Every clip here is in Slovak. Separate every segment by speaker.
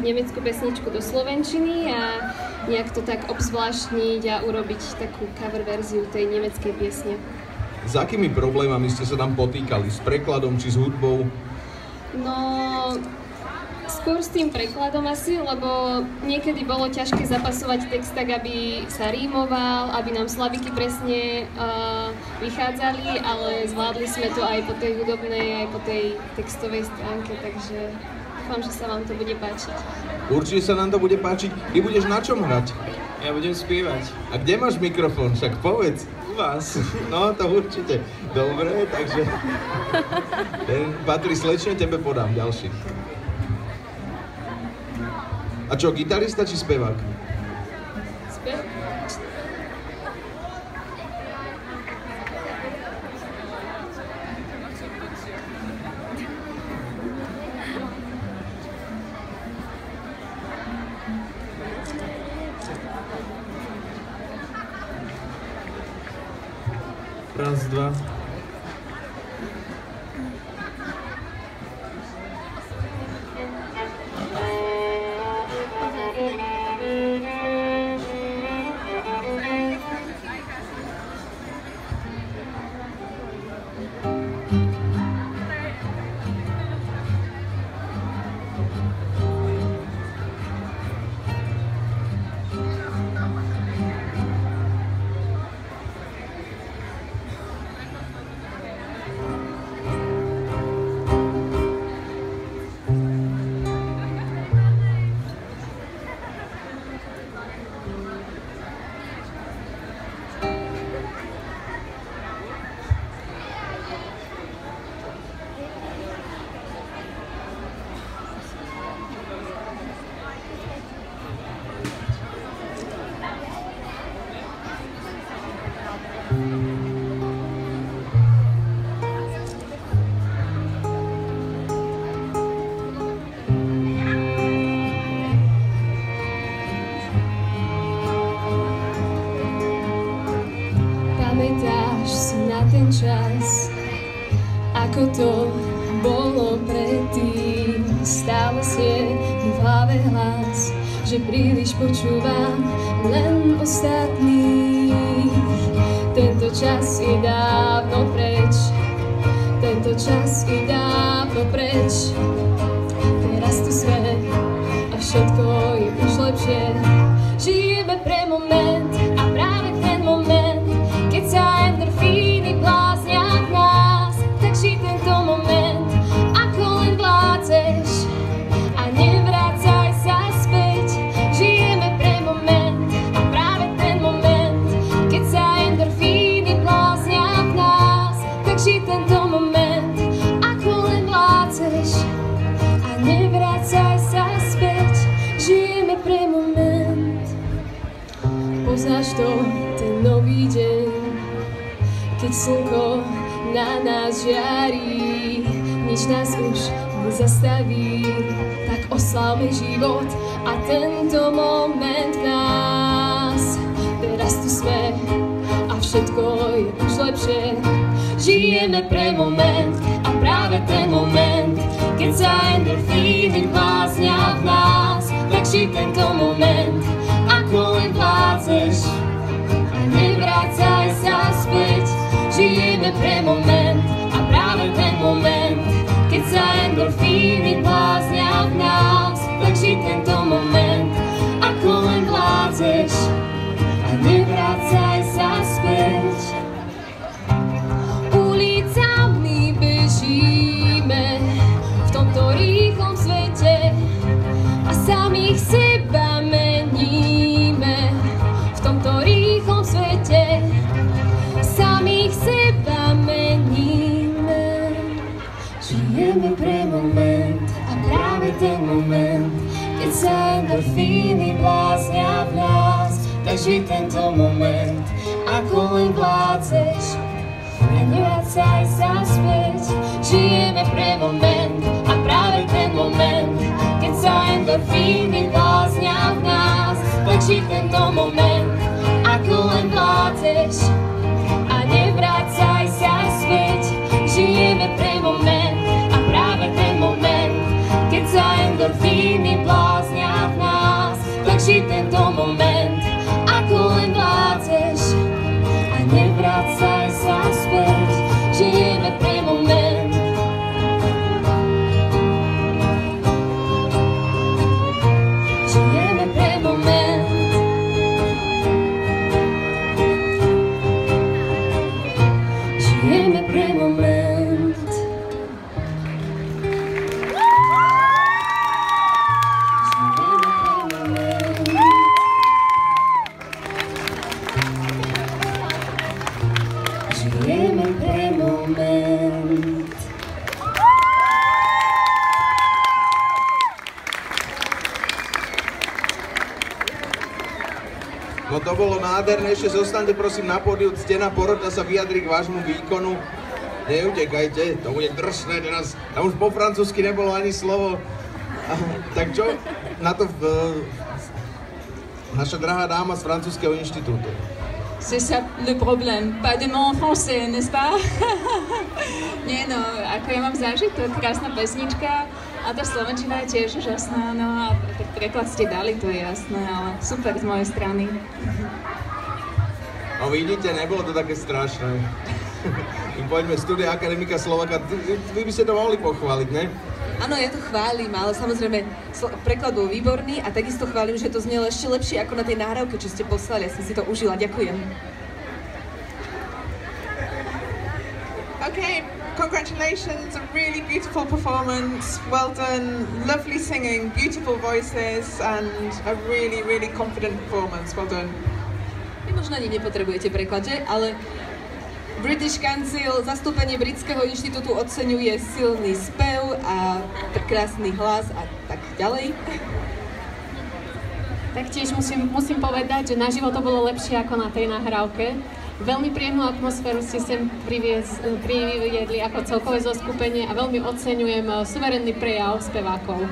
Speaker 1: nemeckú pesničku do slovenčiny a nejak to tak obzvláštniť a urobiť takú cover verziu tej nemeckej piesne.
Speaker 2: S akými problémami ste sa tam potýkali? S prekladom či s hudbou?
Speaker 1: No, skôr s tým prekladom asi, lebo niekedy bolo ťažké zapasovať text tak, aby sa rímoval, aby nám slabiky presne vychádzali, ale zvládli sme to aj po tej hudobnej, aj po tej textovej stránke, takže dúfam, že sa vám to bude páčiť.
Speaker 2: Určite sa nám to bude páčiť. Ty budeš na čom hrať?
Speaker 3: Ja budem spievať.
Speaker 2: A kde máš mikrofón? Však povedz.
Speaker 3: U vás.
Speaker 2: No, to určite. Dobre, takže ten patrí slečne, tebe podám ďalší. A čo, gitarista či spevák?
Speaker 3: Raz, dva.
Speaker 1: Pamätáš si na ten čas, ako to bolo predtým? Stále znie mi v hlave hlas, že príliš počúvam len ostatných. Tento čas je dávno preč, tento čas je dávno preč. Teraz tu sme a všetko je už lepšie. Žijeme pre moment a práve ten moment, keď sa endorfíny bláznia v nás, tak žij tento moment, ako len vládzeš a nevrácaj sa späť. Žijeme pre moment a práve ten moment, keď sa endorfíny bláznia v nás, tak žij tento moment, ako len vládzeš a nevrácaj sa späť. Žijeme pre moment. Poznáš to, ten nový deň, keď slnko na nás žiari, nič nás už nezastaví, tak oslávme život a tento moment v nás. Teraz tu sme a všetko je už lepšie. Žijeme pre moment a práve ten moment, keď sa endorfíny bláznia v nás, tak žij tento moment, ako len vládzeš a nevrácaj sa späť. Žijeme pre moment a práve ten moment, keď sa endorfíny bláznia v nás, tak žij tento moment, ako len vládzeš a nevrácaj sa späť. Ulicami bežíme v tomto rýchlom svete a samých seba meníme v tomto rýchlom svete. Samých seba meníme. Žijeme pre moment a práve ten moment, keď sa endorfíny bláznia v nás, tak žij tento moment, ako len vládzeš a nevrácaj sa späť. Žijeme pre moment a práve ten moment, keď sa endorfíny bláznia v nás, tak žij tento moment, ako len vládzeš a nevrácaj sa späť. Žijeme pre moment a práve ten moment, keď sa endorfíny bláznia
Speaker 2: No to bolo nádherné, ešte zostaňte prosím na pódiu, ctená porota sa vyjadri k vášmu výkonu. Neutekajte, to bude drsné teraz, tam už po francúzsky nebolo ani slovo. Tak čo na to naša drahá dáma z francúzskeho inštitútu?
Speaker 1: C'est ça le problème, pas de mots en français, n'est-ce pas? Nie no, ako ja mám zážitok, krásna pesnička a tá slovenčina je tiež úžasná, no a tak preklad ste dali, to je jasné, ale super z mojej strany.
Speaker 2: No vidíte, nebolo to také strašné. Poďme, Studia Akademika Slováka, vy by ste to mohli pochváliť, ne?
Speaker 4: Áno, ja to chválim, ale samozrejme preklad bol výborný a takisto chválim, že to znelo ešte lepšie ako na tej nahrávke, čo ste poslali. Ja som si to užila. Ďakujem.
Speaker 5: Okay, congratulations, a really beautiful performance, well done, lovely singing, beautiful voices and a really, really confident performance, well done.
Speaker 4: Vy možno ani nepotrebujete preklad, že? Ale British Council, zastúpenie Britského inštitútu oceňuje silný spev a krásny hlas a tak ďalej.
Speaker 1: Taktiež musím povedať, že naživo to bolo lepšie ako na tej nahrávke. Veľmi príjemnú atmosféru ste sem priviedli ako celkové zoskupenie a veľmi oceňujem suverénny prejav spevákov.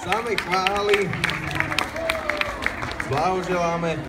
Speaker 2: Same chvály, blahoželáme.